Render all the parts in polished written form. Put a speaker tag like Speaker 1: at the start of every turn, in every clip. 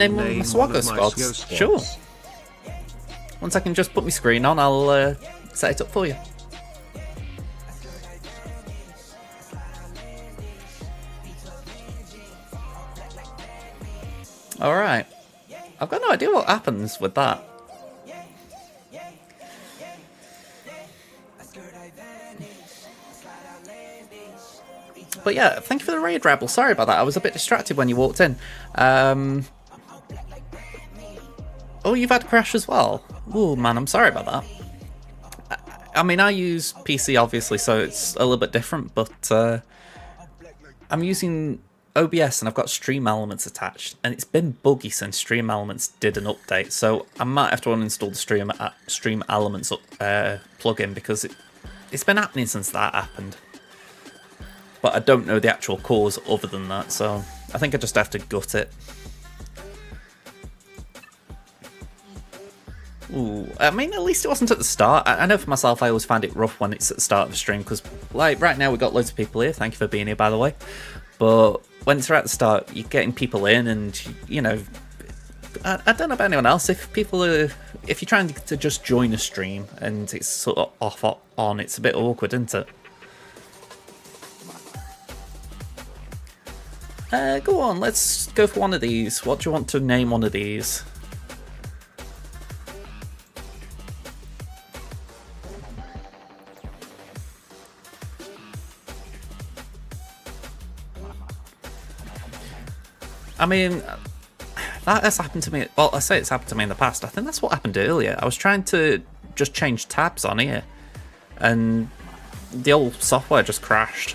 Speaker 1: Name one of my SWGOH squads. Sure. Once I can just put my screen on, I'll set it up for you. Alright. I've got no idea what happens with that. But yeah, thank you for the raid, Rebel. Sorry about that. I was a bit distracted when you walked in. Oh, you've had a crash as well? Oh man, I'm sorry about that. I mean, I use PC obviously, so it's a little bit different, but I'm using OBS and I've got Stream Elements attached, and it's been buggy since Stream Elements did an update, so I might have to uninstall the Stream Elements plugin because it's been happening since that happened. But I don't know the actual cause other than that, so I think I just have to gut it. Ooh, I mean, at least it wasn't at the start. I know for myself, I always find it rough when it's at the start of the stream, because, like, right now we've got loads of people here. Thank you for being here, by the way. But when it's right at the start, you're getting people in, and, you know, I don't know about anyone else. If you're trying to just join a stream and it's sort of off or on, it's a bit awkward, isn't it? Go on, let's go for one of these. What do you want to name one of these? I mean, that has happened to me. Well, I say it's happened to me in the past. I think that's what happened earlier. I was trying to just change tabs on here, and the old software just crashed.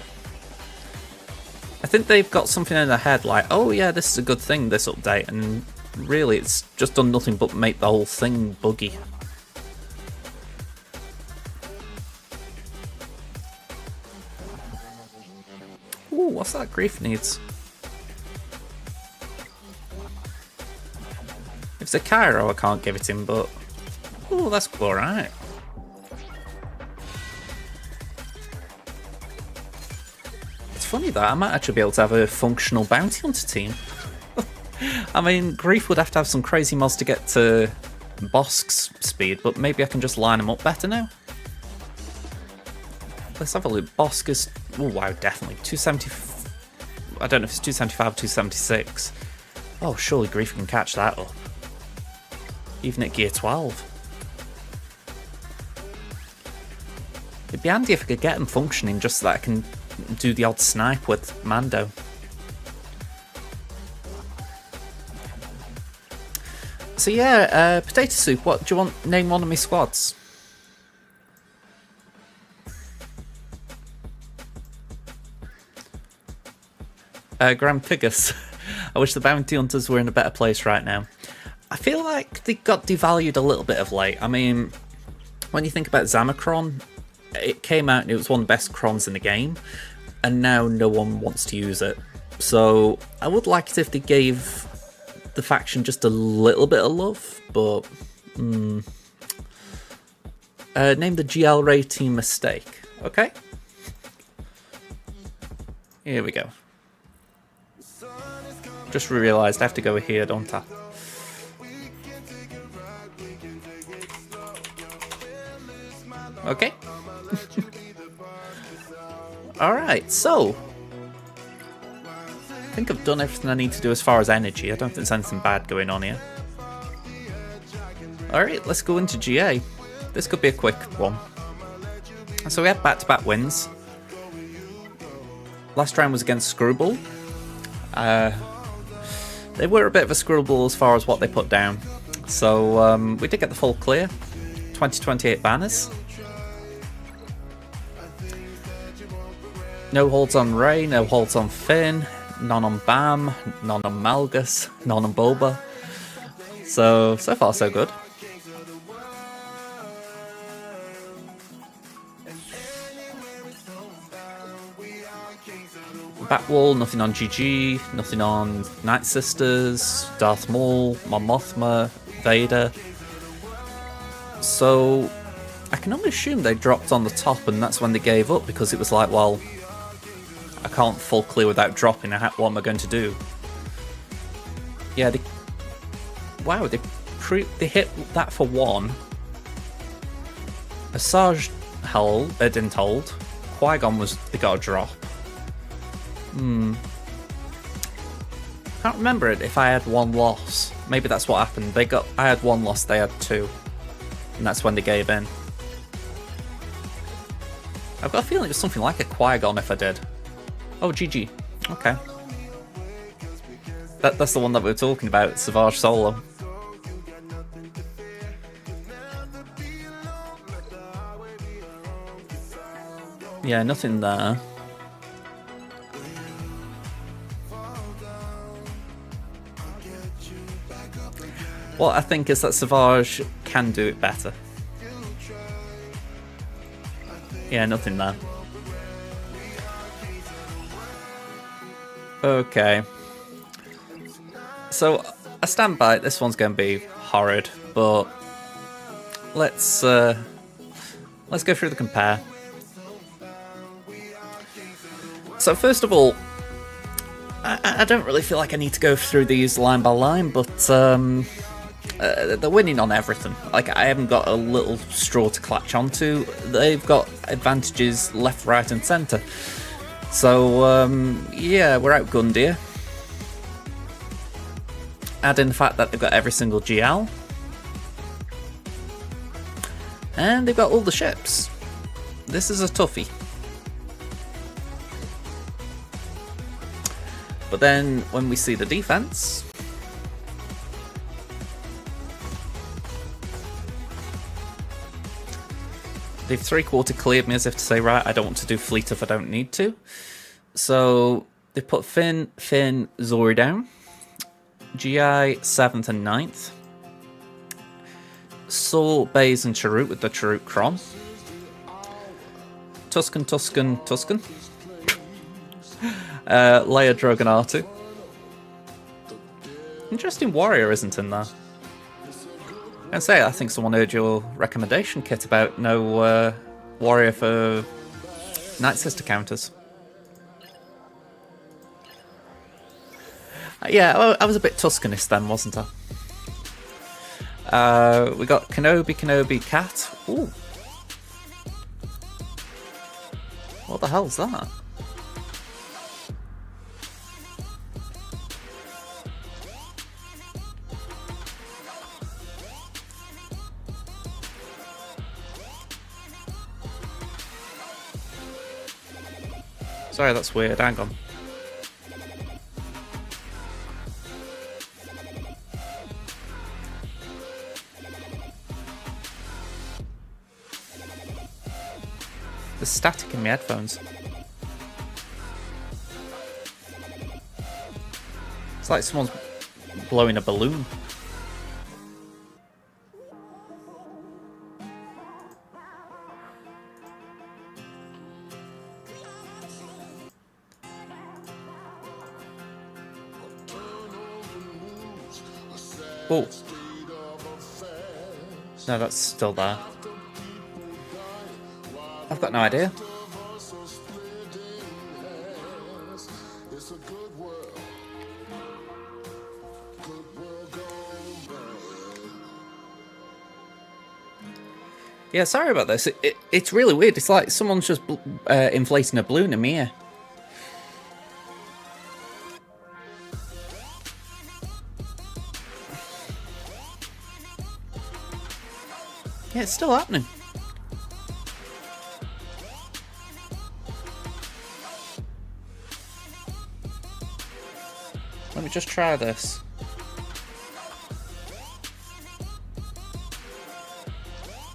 Speaker 1: I think they've got something in their head like, oh yeah, this is a good thing, this update, and really it's just done nothing but make the whole thing buggy. Ooh, what's that grief needs? If it's a Cairo, I can't give it him, but ooh, that's alright. Funny that I might actually be able to have a functional bounty hunter team. I mean, Grief would have to have some crazy mods to get to Bosk's speed, but maybe I can just line them up better now. Let's have a look. Bosk is, oh wow, definitely 270. I don't know if it's 275 or 276. Oh, surely Grief can catch that up, even at gear 12. It'd be handy if I could get them functioning just so that I can do the odd snipe with Mando. So yeah, Potato Soup, what do you want? Name one of my squads. Grand Pigus. I wish the bounty hunters were in a better place right now. I feel like they got devalued a little bit of late. I mean, when you think about Zamacron, it came out and it was one of the best crons in the game, and now no one wants to use it. So I would like it if they gave the faction just a little bit of love, but name the GL rating Mistake. Okay, here we go. Just realised I have to go here, don't I? Okay. Alright, so I think I've done everything I need to do as far as energy. I don't think there's anything bad going on here. Alright, let's go into GA. This could be a quick one. So we had back-to-back wins. Last round was against Screwball. They were a bit of a screwball as far as what they put down. So we did get the full clear. 2028 banners. No holds on Ray, no holds on Finn, none on Bam, none on Malgus, none on Boba. So far so good. Batwall, nothing on GG, nothing on Night Sisters, Darth Maul, Mon Mothma, Vader. So I can only assume they dropped on the top and that's when they gave up, because it was like, well, I can't full clear without dropping. What am I going to do? Yeah, wow, they hit that for 1. Asajj didn't hold. Qui-Gon they got a drop. Can't remember it if I had 1 loss. Maybe that's what happened. I had 1 loss, they had 2. And that's when they gave in. I've got a feeling it was something like a Qui-Gon if I did. Oh, GG. Okay. That's the one that we were talking about, SWGOH Solo. Yeah, nothing there. What I think is that SWGOH can do it better. Yeah, nothing there. Okay. So, I stand by it. This one's going to be horrid, but let's go through the compare. So first of all, I don't really feel like I need to go through these line by line, but they're winning on everything. Like, I haven't got a little straw to clutch onto. They've got advantages left, right, and centre. So yeah, we're outgunned here. Add in the fact that they've got every single GL, and they've got all the ships. This is a toughie. But then when we see the defense, they've 3/4 cleared me, as if to say, right, I don't want to do fleet if I don't need to. So they put Finn, Zori down, GI 7th and 9th, Saul, Baze and Chirrut with the Chirrut Kron, Tusken, Leia, Drogon, R2. Interesting warrior isn't in there. I say, I think someone heard your recommendation, Kit, about no warrior for Night Sister counters. Yeah, I was a bit Tuscanist then, wasn't I? We got Kenobi, Cat. Ooh. What the hell's that? Sorry, that's weird. Hang on. There's static in my headphones. It's like someone's blowing a balloon. Oh. No, that's still there. I've got no idea. Yeah, sorry about this. It's really weird. It's like someone's just inflating a balloon in my ear. Yeah, it's still happening. Let me just try this.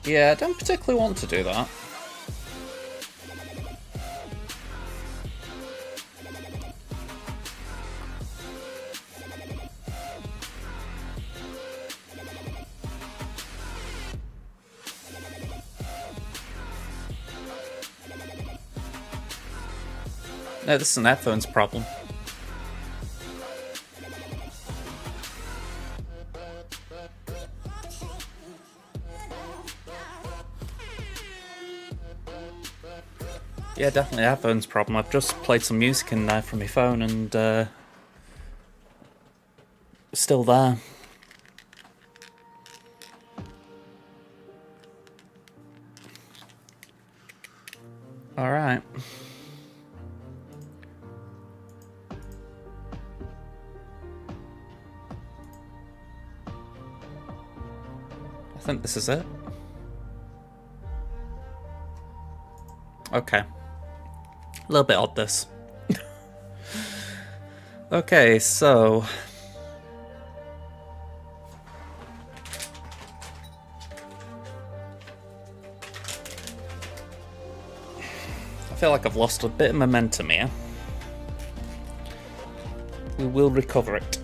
Speaker 1: Yeah, I don't particularly want to do that. No, this is an headphones problem. Yeah, definitely a headphones problem. I've just played some music in there from my phone and still there. Alright. I think this is it. Okay. A little bit odd, this. Okay, so... I feel like I've lost a bit of momentum here. We will recover it.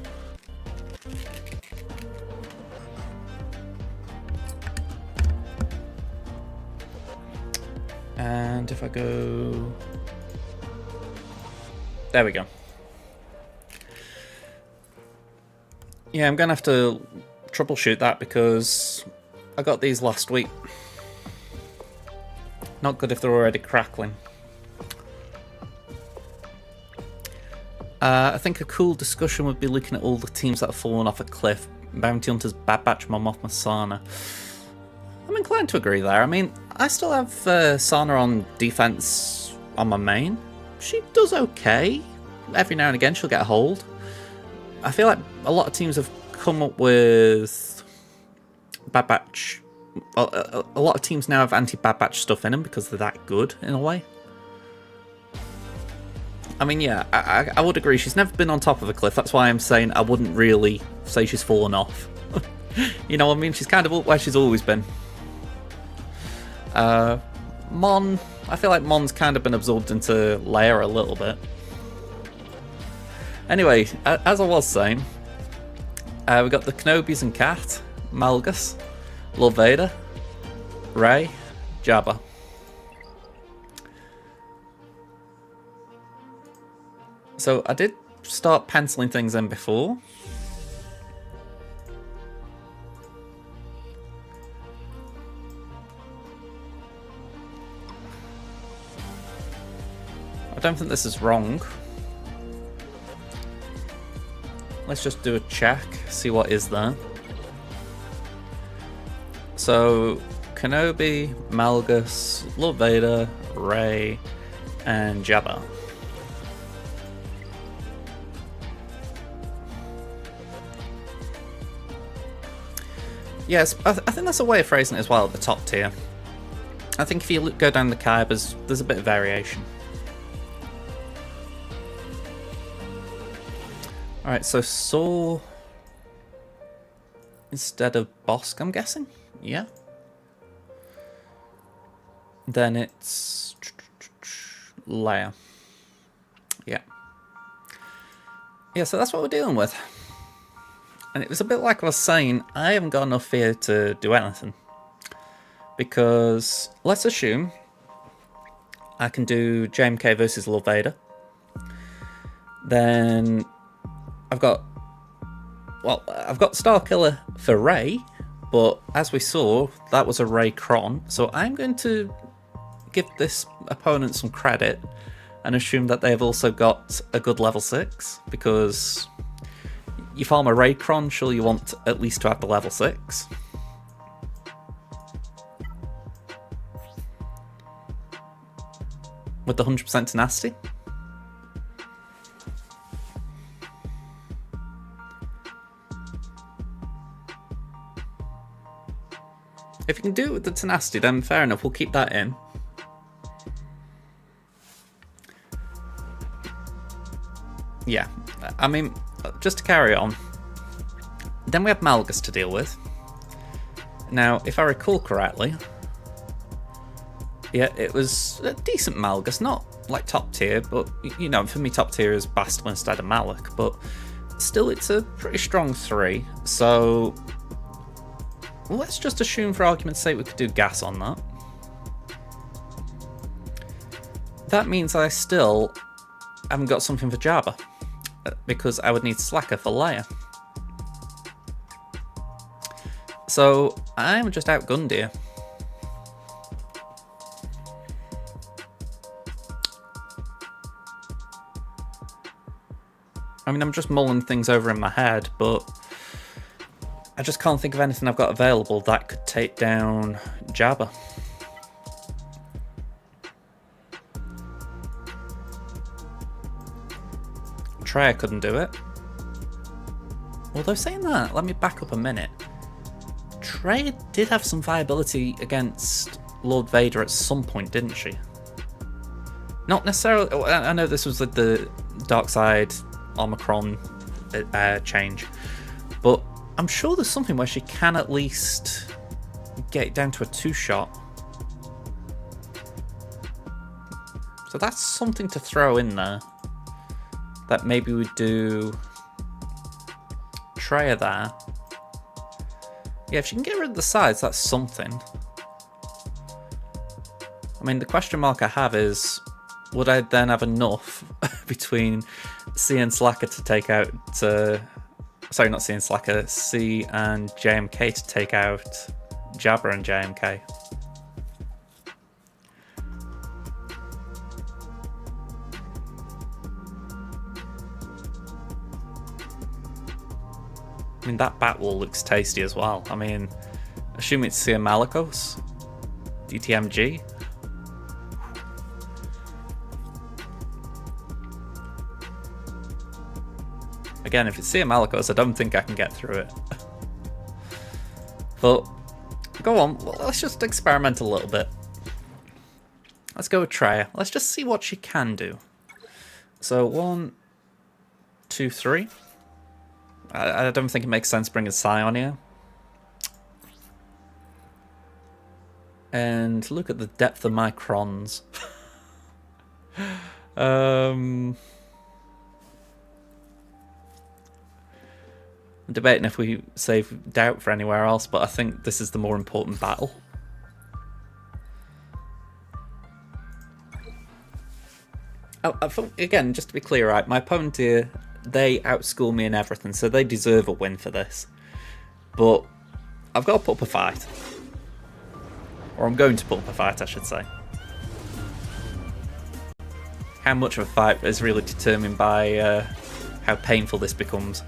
Speaker 1: And if I go... There we go. Yeah, I'm going to have to troubleshoot that because I got these last week. Not good if they're already crackling. I think a cool discussion would be looking at all the teams that have fallen off a cliff. Bounty Hunters, Bad Batch, Momoth, Sana. I'm inclined to agree there. I mean, I still have Sana on defense on my main. She does okay. Every now and again she'll get a hold. I feel like a lot of teams have come up with Bad Batch. A lot of teams now have anti-Bad Batch stuff in them because they're that good in a way. I mean, yeah, I would agree. She's never been on top of a cliff. That's why I'm saying I wouldn't really say she's fallen off. You know what I mean? She's kind of up where she's always been. Mon, I feel like Mon's kind of been absorbed into Leia a little bit. Anyway, as I was saying, we got the Kenobis and Cat, Malgus, Lord Vader, Rey, Jabba. So I did start penciling things in before. I don't think this is wrong. Let's just do a check, see what is there. So, Kenobi, Malgus, Lord Vader, Rey, and Jabba. Yes, I think that's a way of phrasing it as well at the top tier. I think if you go down the Kybers, there's a bit of variation. Alright, so Saw instead of Bosk, I'm guessing? Yeah. Then it's Leia. Yeah. Yeah, so that's what we're dealing with. And it was a bit like I was saying, I haven't got enough fear to do anything. Because, let's assume, I can do JMK versus Lord Vader. Then, I've got Starkiller for Rey, but as we saw, that was a Rey Cron. So I'm going to give this opponent some credit and assume that they've also got a good level 6, because... you farm a Rey Cron, sure you want at least to have the level 6. With the 100% tenacity. If you can do it with the tenacity, then fair enough, we'll keep that in. Yeah, I mean... just to carry on, then we have Malgus to deal with. Now, if I recall correctly, yeah, it was a decent Malgus, not like top tier, but you know, for me top tier is Bastila instead of Malak, but still it's a pretty strong 3, so let's just assume for argument's sake we could do gas on that. That means I still haven't got something for Jabba, because I would need Slacker for Leia. So I'm just outgunned here. I mean, I'm just mulling things over in my head, but I just can't think of anything I've got available that could take down Jabba. Treya couldn't do it. Although saying that, let me back up a minute. Treya did have some viability against Lord Vader at some point, didn't she? Not necessarily... I know this was with the Dark Side Omicron change, but I'm sure there's something where she can at least get it down to a 2-shot. So that's something to throw in there. That maybe we do Treya there. Yeah, if she can get rid of the sides, that's something. I mean, the question mark I have is, would I then have enough between C and Slacker to take out... sorry, not C and Slacker, C and JMK to take out Jabba and JMK? I mean, that bat wall looks tasty as well. I mean, assuming it's Sia Malicos, DTMG. Again, if it's Sia Malicos, I don't think I can get through it. But, go on, let's just experiment a little bit. Let's go with Treya. Let's just see what she can do. So, 1, 2, 3. I don't think it makes sense bringing Scion here. And look at the depth of my crons. I'm debating if we save Doubt for anywhere else, but I think this is the more important battle. Oh, again, just to be clear, right, my opponent here, they outschool me in everything, so they deserve a win for this. But I've got to put up a fight. Or I'm going to put up a fight, I should say. How much of a fight is really determined by how painful this becomes.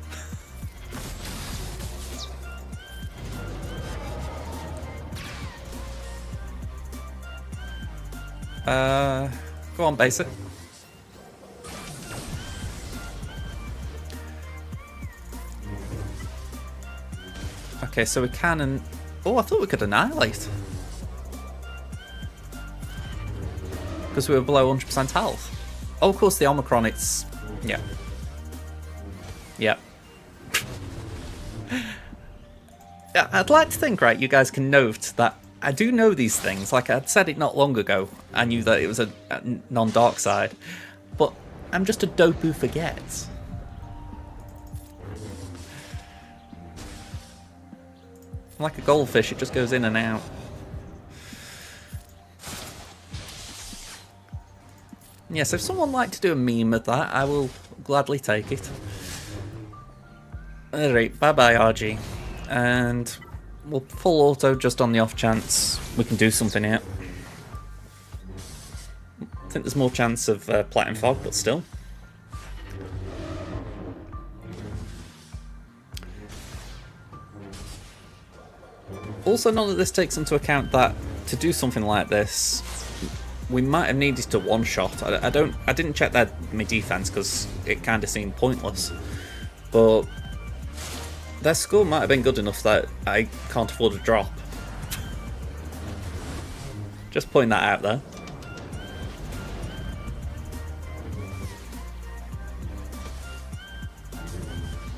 Speaker 1: Go on, basic. Okay, so we can and... Oh, I thought we could annihilate. Because we were below 100% health. Oh, of course, the Omicron, it's... Yeah. Yep. Yeah, I'd like to think, right, you guys can note that I do know these things. Like, I'd said it not long ago. I knew that it was a non-dark side. But I'm just a dope who forgets. Like a goldfish, it just goes in and out. Yes, if someone would like to do a meme of that, I will gladly take it. Alright, bye-bye RG. And we'll full auto just on the off chance we can do something here. I think there's more chance of Platinum Fog, but still. Also, none of this takes into account that to do something like this, we might have needed to one-shot. I didn't check my defense because it kind of seemed pointless, but their score might have been good enough that I can't afford a drop. Just pointing that out there.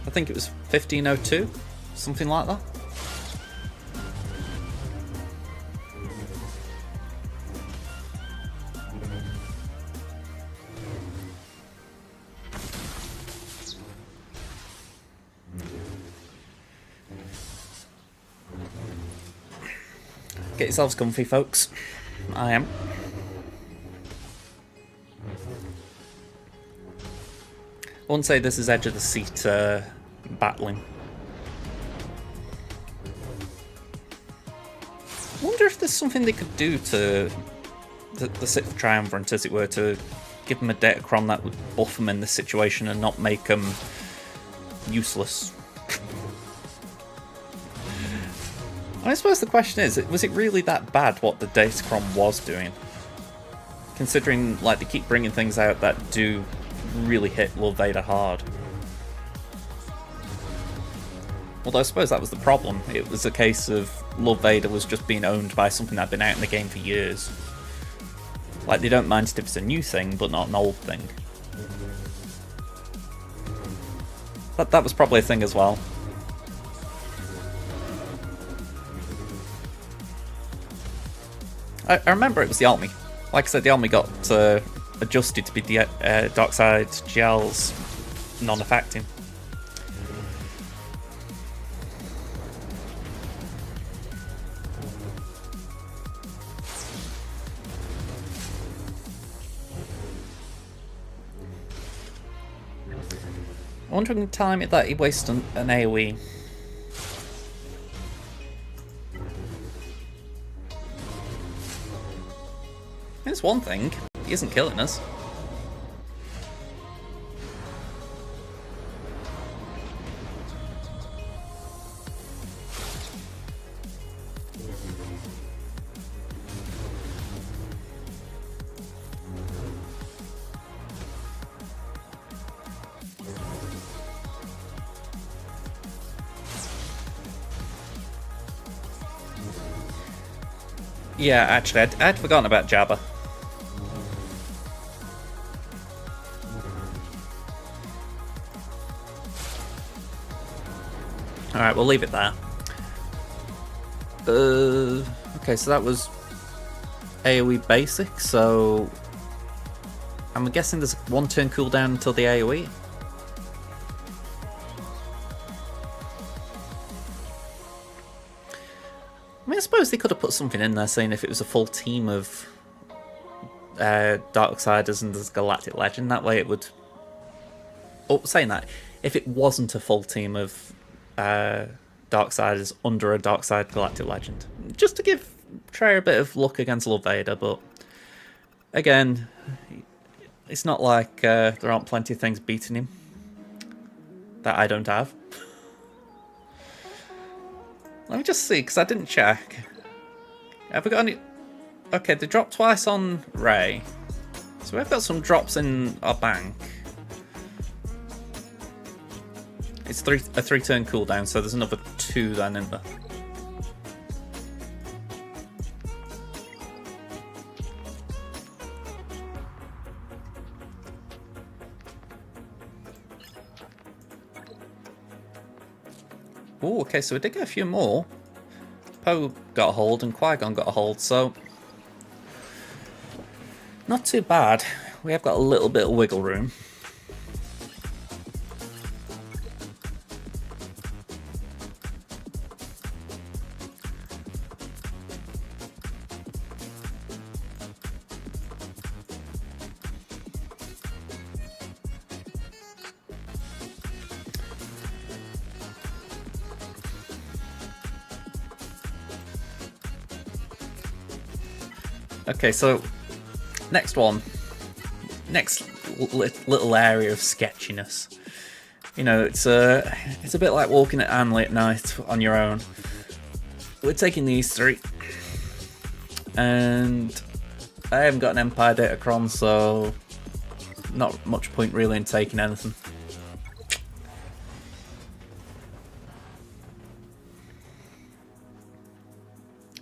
Speaker 1: I think it was 1502, something like that. Get yourselves comfy, folks. I am. I wouldn't say this is edge of the seat battling. I wonder if there's something they could do to the Sixth Triumvirate, as it were, to give them a Datacron that would buff them in this situation and not make them useless. I suppose the question is, was it really that bad what the Datacron was doing? Considering, like, they keep bringing things out that do really hit Lord Vader hard. Although I suppose that was the problem. It was a case of Lord Vader was just being owned by something that had been out in the game for years. Like, they don't mind if it's a new thing, but not an old thing. But that was probably a thing as well. I remember it was the Almy. Like I said, the Almy got adjusted to be Darkside GL's non-affecting. I wonder if I can time it that he wasted an AoE. It's one thing, he isn't killing us. Yeah, actually, I'd forgotten about Jabba. Alright, we'll leave it there. Okay, so that was AoE basic, so I'm guessing there's one turn cooldown until the AoE. I mean, I suppose they could have put something in there saying if it was a full team of Darksiders and there's Galactic Legend, that way it would... Oh, saying that, if it wasn't a full team of Darksiders under a Darkside Galactic Legend. Just to give Trey a bit of luck against Lord Vader, but again, it's not like there aren't plenty of things beating him that I don't have. Let me just see, because I didn't check. Have we got any... Okay, they dropped twice on Rey. So we've got some drops in our bank. It's a 3-turn cooldown, so there's another 2 then in there. Oh, okay, so we did get a few more. Poe got a hold and Qui-Gon got a hold, so not too bad. We have got a little bit of wiggle room. Okay, so next one. Next little area of sketchiness. You know, it's a bit like walking at Anley at night on your own. We're taking these 3. And I haven't got an Empire Datacron, so not much point really in taking anything.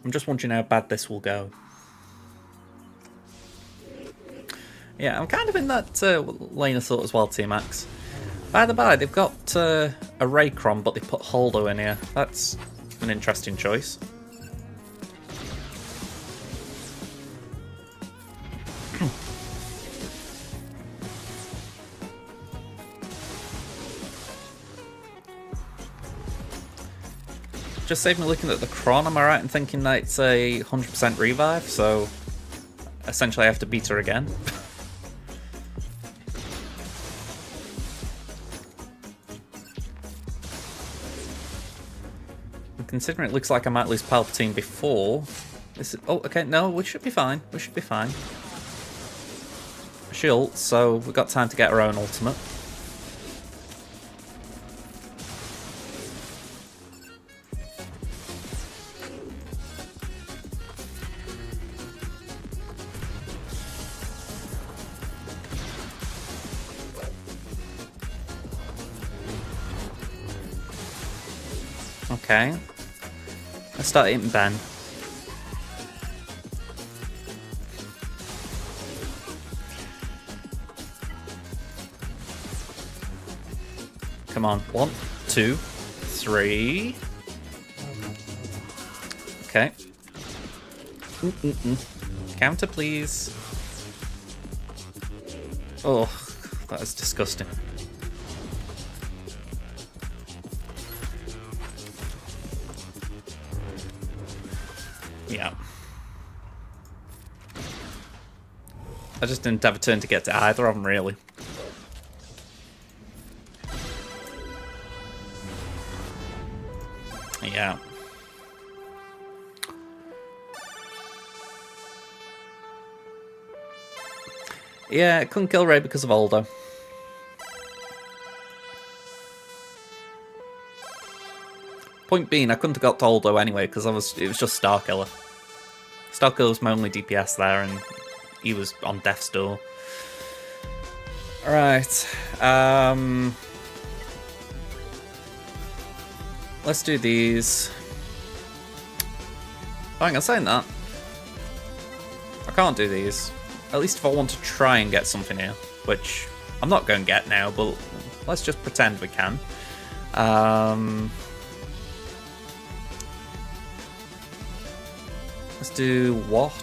Speaker 1: I'm just wondering how bad this will go. Yeah, I'm kind of in that lane of thought as well, T-Max. By the by, they've got a Raycron, but they put Holdo in here. That's an interesting choice. Just save me looking at the Cron, am I right in thinking that it's a 100% revive, so essentially I have to beat her again? Considering it looks like I might lose Palpatine before this is, oh, okay, no, we should be fine. We should be fine. She'll, so we've got time to get our own ultimate. Okay. Let's start hitting Ben. Come on. 1, 2, 3. Okay. Counter, please. Oh, that is disgusting. Yeah. I just didn't have a turn to get to either of them, really. Yeah. Yeah, it couldn't kill Ray because of Aldo. Point being, I couldn't have got to Aldo anyway because it was just Starkiller. Starkiller was my only DPS there, and he was on death's door. Alright. Let's do these. Oh, hang on, saying that. I can't do these. At least if I want to try and get something here, which I'm not going to get now, but let's just pretend we can. Let's do what?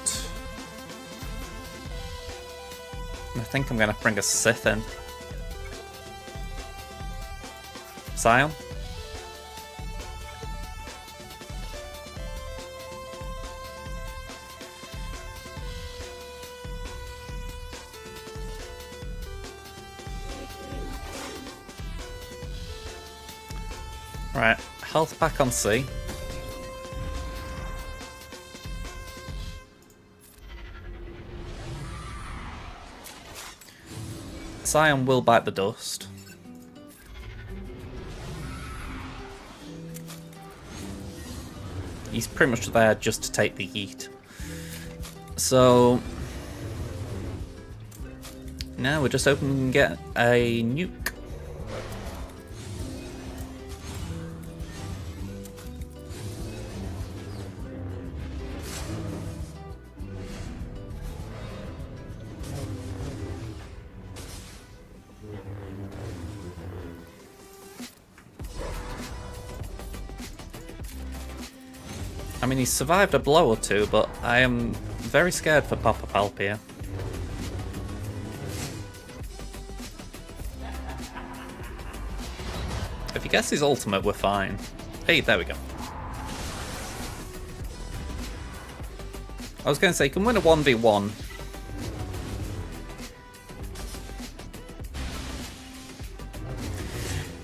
Speaker 1: I think I'm going to bring a Sith in. Scion? Right, health back on C. Scion will bite the dust. He's pretty much there just to take the yeet. So now we're just hoping we can get a nuke. I mean, he's survived a blow or two, but I am very scared for Papa Palp here. If he gets his ultimate, we're fine. Hey, there we go. I was going to say, you can win a 1v1.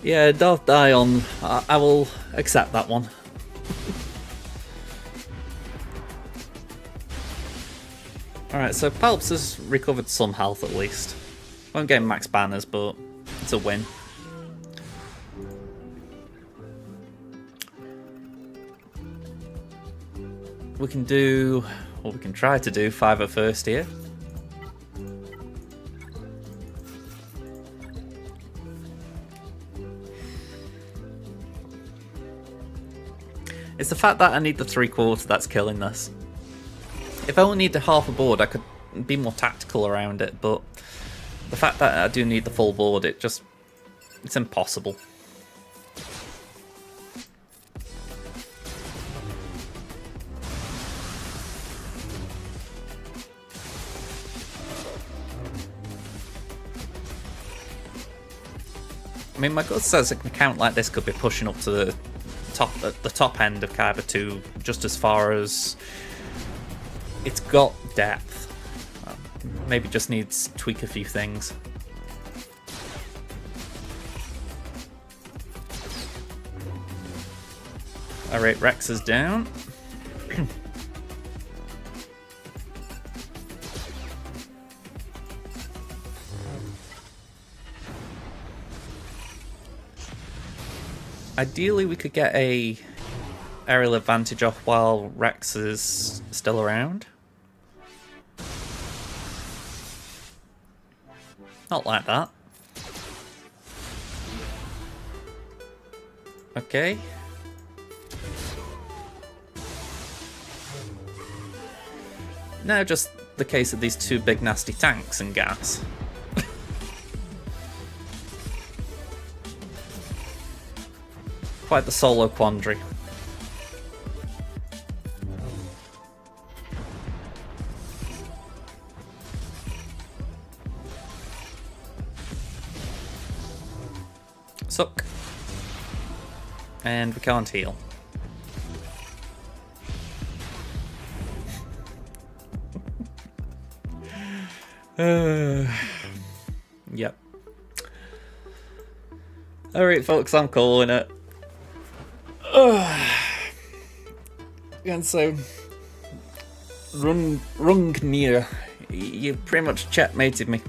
Speaker 1: Yeah, Darth Dion. I will accept that one. Alright, so Palps has recovered some health at least. Won't get max banners, but it's a win. We can do, or we can try to do 5 at first here. It's the fact that I need the 3/4 that's killing this. If I only needed half a board, I could be more tactical around it, but the fact that I do need the full board, it's impossible. I mean, my gut says an account like this could be pushing up to the top end of Kyber 2, just as far as it's got depth. Maybe just needs to tweak a few things. Alright, Rex is down. Ideally, we could get a aerial advantage off while Rex is still around. Not like that. Now just the case of these two big nasty tanks and gas. Quite the solo quandary. Suck. And we can't heal. Yep. Alright folks, I'm calling it. And so, Rungnir, you pretty much checkmated me.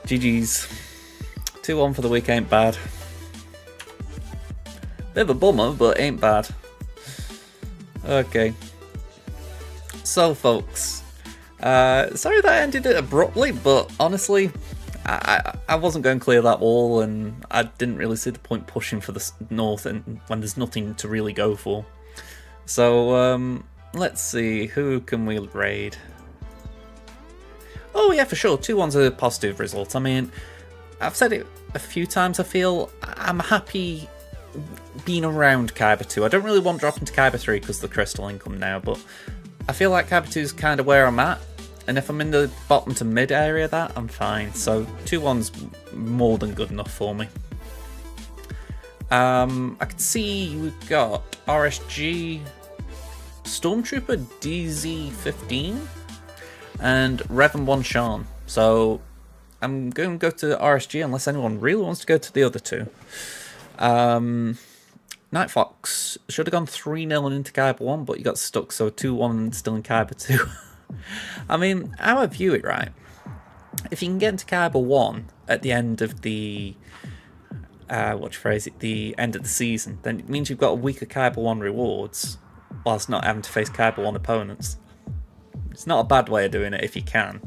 Speaker 1: GG's. 2-1 for the week ain't bad. Bit of a bummer, but ain't bad. Okay. So folks, sorry that ended it abruptly, but honestly, I wasn't going to clear that wall, and I didn't really see the point pushing for the north and when there's nothing to really go for. So, let's see, who can we raid? Oh yeah, for sure, 2-1's a positive result. I mean, I've said it a few times, I feel I'm happy being around Kyber 2. I don't really want dropping to Kyber 3 because of the crystal income now, but I feel like Kyber 2 is kind of where I'm at, and if I'm in the bottom to mid area of that, I'm fine. So 2-1's more than good enough for me. I can see we've got RSG, Stormtrooper DZ15, and Revan 1 Sean. So I'm going to go to RSG unless anyone really wants to go to the other two. Night Fox should have gone 3-0 into Kyber 1, but you got stuck, so 2-1 still in Kyber 2. I mean, how I view it, right? If you can get into Kyber 1 at the end of the the end of the season, then it means you've got a week of Kyber 1 rewards whilst not having to face Kyber 1 opponents. It's not a bad way of doing it if you can.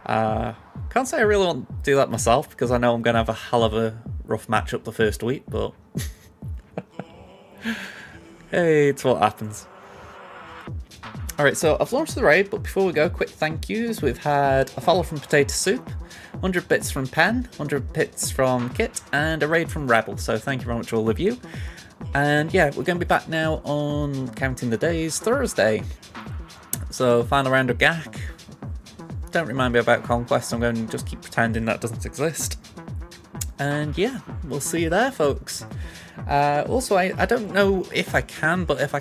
Speaker 1: Can't say I really want to do that myself because I know I'm going to have a hell of a rough matchup the first week, but hey, it's what happens. Alright, so I've launched the raid, but before we go, quick thank yous. We've had a follow from Potato Soup, 100 bits from Pen, 100 bits from Kit, and a raid from Rebel, so thank you very much all of you. And yeah, we're going to be back now on Counting the Days, Thursday. So, final round of GAC. Don't remind me about Conquest, I'm going to just keep pretending that doesn't exist. And yeah, we'll see you there, folks. Also, I don't know if I can, but if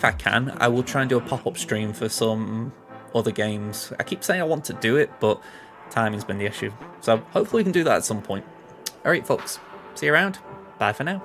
Speaker 1: I can, I will try and do a pop-up stream for some other games. I keep saying I want to do it, but timing's been the issue. So hopefully we can do that at some point. Alright, folks. See you around. Bye for now.